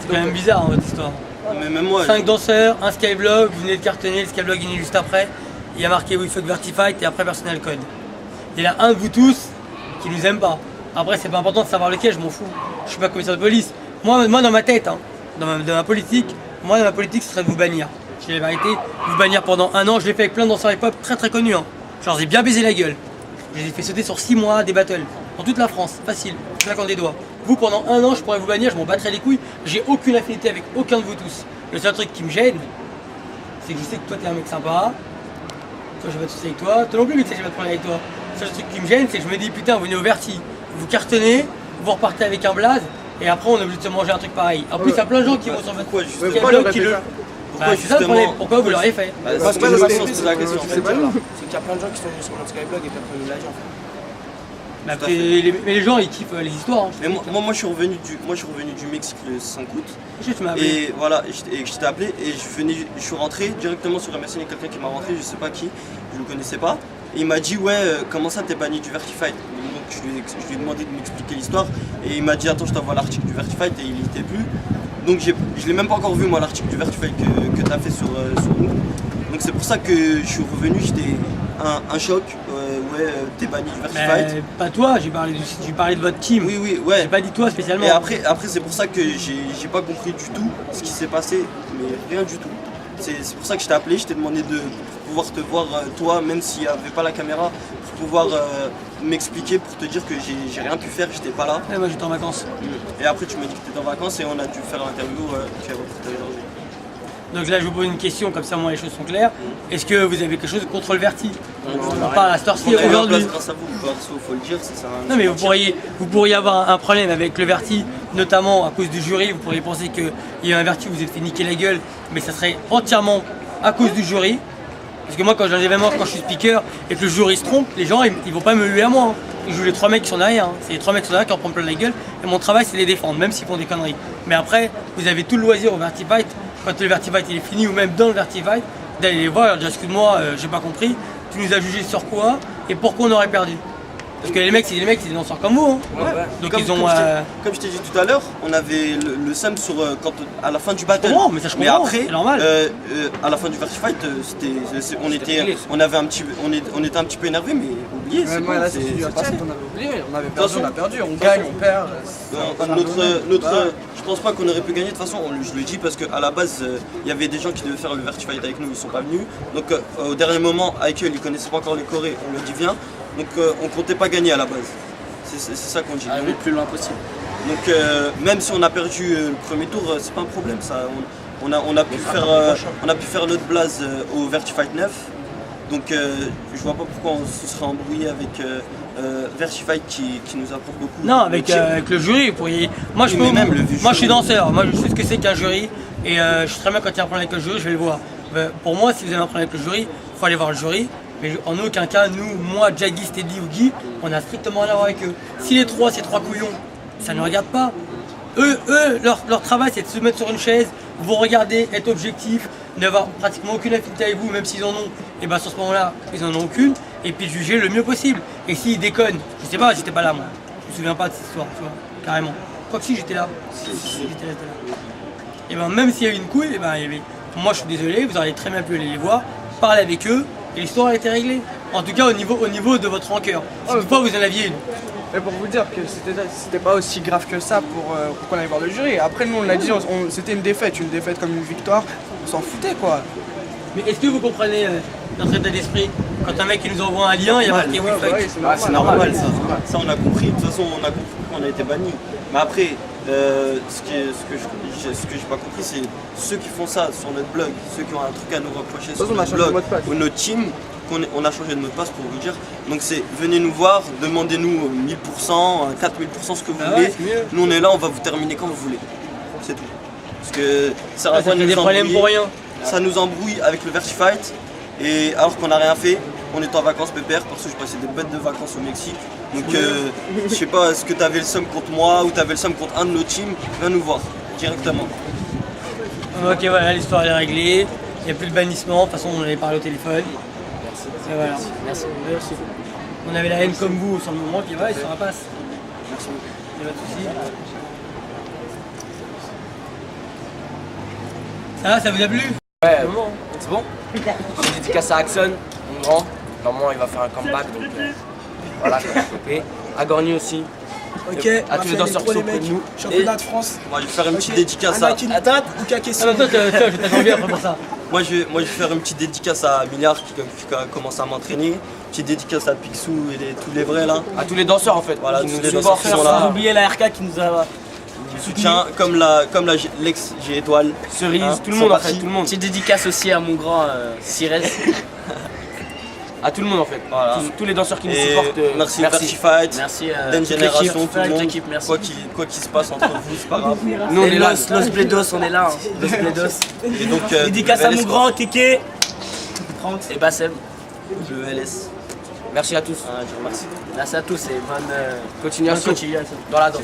C'est quand même bizarre votre histoire. Mais même moi. 5 danseurs, un Skyblog, vous venez de cartonner, le Skyblog il est juste après. Il y a marqué We Fuck Vertifight et après Personnel Code. Il y en a un de vous tous qui nous aime pas. Après c'est pas important de savoir lequel, je m'en fous. Je suis pas commissaire de police. Moi dans ma tête, hein, dans ma politique, ce serait de vous bannir. Je dis la vérité, vous bannir pendant 1 an, je l'ai fait avec plein de danseurs hip-hop très connus. Hein. Je leur ai bien baisé la gueule. Je les ai fait sauter sur 6 mois des battles. Dans toute la France, facile, claquant des doigts. Vous pendant 1 an je pourrais vous bannir, je m'en battrais les couilles. J'ai aucune affinité avec aucun de vous tous. Le seul truc qui me gêne, c'est que je sais que toi t'es un mec sympa. Toi j'ai pas de soucis avec toi. Toi non plus, mais tu sais j'ai pas de problème avec toi. Le seul truc qui me gêne, c'est que je me dis putain, vous venez au Verti, vous cartonnez, vous repartez avec un blaze, et après on est obligé de se manger un truc pareil. En plus, il y a plein de gens qui vont sur votre c'est ça le problème, pourquoi vous l'auriez fait? Parce que j'ai pas sens de la question. C'est qu'il y a plein de gens qui sont venus sur notre Skyblog et personne ne l'a dit en fait. Mais les gens ils kiffent les histoires. Hein, mais moi je suis revenu du Mexique le 5 août. Tu m'as appelé. Et voilà, et je t'ai appelé et je suis rentré directement sur MSN, il y a quelqu'un qui m'a rentré, je sais pas qui, je le connaissais pas. Et il m'a dit ouais comment ça t'es banni du Vertifight? Donc je lui ai demandé de m'expliquer l'histoire et il m'a dit attends je t'envoie l'article du Vertifight et il n'y était plus. Donc je l'ai même pas encore vu moi l'article du Vertifight que tu as fait sur nous. Donc c'est pour ça que je suis revenu, j'étais un choc, t'es banni du Vertifight. Pas toi, j'ai parlé de votre team. Oui, ouais. J'ai pas dit toi spécialement. Et après c'est pour ça que j'ai pas compris du tout ce qui s'est passé, mais rien du tout. C'est pour ça que je t'ai appelé, je t'ai demandé de pouvoir te voir toi, même s'il n'y avait pas la caméra, pour pouvoir m'expliquer, pour te dire que j'ai rien pu faire, j'étais pas là. Ouais, moi j'étais en vacances. Et après tu m'as dit que tu étais en vacances et on a dû faire l'interview qui a reporté aujourd'hui. Donc là je vous pose une question, comme ça moi les choses sont claires. Est-ce que vous avez quelque chose contre le Verti? On parle à cette heure-ci aujourd'hui. Grâce à vous, faut le dire, ça sert à rien. Non mais vous pourriez avoir un problème avec le Verti, notamment à cause du jury. Vous pourriez penser qu'il y a un Verti, vous vous êtes fait niquer la gueule, mais ça serait entièrement à cause du jury. Parce que moi quand j'ai un événement, quand je suis speaker et que le jury se trompe, les gens ils vont pas me huer à moi. Hein. Ils jouent les 3 mecs qui sont derrière. Hein. C'est les 3 mecs qui sont derrière qui en prennent plein la gueule. Et mon travail c'est de les défendre, même s'ils font des conneries. Mais après, vous avez tout le loisir au Vertifight. Quand le Vertifight il est fini ou même dans le Vertifight, d'aller les voir et leur dire excuse-moi, j'ai pas compris, tu nous as jugé sur quoi et pourquoi on aurait perdu. Parce que les mecs c'est des danseurs comme vous. Hein. Ouais. Donc comme, ils ont. Comme je t'ai dit tout à l'heure, on avait le seum sur à la fin du battle. Mais ça je comprends, après, c'est normal. à la fin du Vertifight, on était un petit peu énervé, mais oublié. C'est bon, là, c'est passé. On avait oublié, on avait perdu, on a perdu, on gagne, on perd. Je pense pas qu'on aurait pu gagner de toute façon, je le dis parce qu'à la base il y avait des gens qui devaient faire le Vertifight avec nous, ils sont pas venus. Donc au dernier moment, avec eux, ils connaissaient pas encore les Corées, on le dit bien. Donc on comptait pas gagner à la base. C'est ça qu'on dit. Aller le plus loin possible. Donc même si on a perdu le premier tour, c'est pas un problème ça. On a pu faire notre blaze au Vertifight 9. Donc je vois pas pourquoi on se serait embrouillé avec Vertifight qui nous apporte beaucoup. Non, avec le jury, vous pourriez. Moi je suis danseur, moi je sais ce que c'est qu'un jury et je sais très bien quand il y a un problème avec le jury, je vais le voir. Pour moi, si vous avez un problème avec le jury, il faut aller voir le jury. Mais en aucun cas, nous, moi, Jaggy, Steady ou Guy, on a strictement rien à voir avec eux. Si les trois, c'est 3 couillons, ça ne regarde pas. Eux leur travail, c'est de se mettre sur une chaise, vous regarder, être objectif, n'avoir pratiquement aucune affinité avec vous, même s'ils en ont, et bien sur ce moment-là, ils en ont aucune, et puis juger le mieux possible. Et s'ils déconnent, je sais pas, j'étais pas là moi, je me souviens pas de cette histoire, tu vois, carrément. Quoi que si, j'étais là. J'étais là. Et bien même s'il y avait une couille, et ben il y avait. Moi je suis désolé, vous auriez très bien pu aller les voir, parler avec eux, et l'histoire a été réglée. En tout cas au niveau de votre rancœur. Si toutefois vous en aviez une. Mais pour vous dire que c'était pas aussi grave que ça pour qu'on aille voir le jury. Après nous on l'a dit, c'était une défaite comme une victoire, on s'en foutait quoi. Mais est-ce que vous comprenez notre état d'esprit? Quand un mec il nous envoie un lien, il y a marqué We Fuck. C'est normal ça. Ça on a compris, de toute façon on a compris qu'on a été banni. Mais après, ce que j'ai pas compris c'est ceux qui font ça sur notre blog, ceux qui ont un truc à nous reprocher sur notre blog ou notre team. On a changé de mot de passe pour vous dire. Donc c'est venez nous voir, demandez-nous 1000%, 4000%, ce que vous voulez. Nous on est là, on va vous terminer quand vous voulez. C'est tout. Parce que ça fait des problèmes pour rien. Ça nous embrouille avec le Vertifight. Et alors qu'on n'a rien fait, on est en vacances pépère, parce que je passais des bêtes de vacances au Mexique. Donc je sais pas, est-ce que tu avais le seum contre moi ou tu avais le seum contre un de nos teams, viens nous voir directement. Ok voilà, l'histoire est réglée, il n'y a plus de bannissement, de toute façon on avait parlé au téléphone. Et voilà. Merci. On avait la haine comme vous sur le moment, puis voilà, il se repasse. Merci beaucoup. Il n'y a pas de soucis. Ça vous a plu? Ouais, c'est bon. J'ai dédicace à Axon, mon grand. Normalement, il va faire un comeback, donc voilà, ça va choper. À Gorny aussi. Ok, À tous les danseurs qui sont près de nous. Championnat de France. Moi, je vais faire une petite dédicace à. Anakin, Luka Ah Kessie. bah toi, je t'attends bien après pour ça. Moi je vais faire une petite dédicace à Milliard qui a commencé à m'entraîner. Petite dédicace à Picsou et tous les vrais là. À tous les danseurs en fait. Voilà, qui tous nous les danseurs qui supportent. sont là. Sans oublier la RK qui nous a Soutien comme l'ex G étoile. Cerise, Hein, tout le sont monde en partis. fait, tout le monde. petite dédicace aussi à mon grand Cires. À tout le monde en fait. Voilà. Tous les danseurs qui nous Et supportent. merci Vertifight, Merci Den toute Génération, l'équipe, tout le monde. l'équipe, merci. Quoi qu'il se passe entre vous, c'est pas grave. Nous on Et est là. Los Bledos, on est là. Hein. Los Bledos. Et donc Dédicace à le mon LS, grand Kéké. Et Bassem. le LS. Merci à tous. Ah, je vous remercie. Merci à tous et bonne Continuation continuation. dans la danse.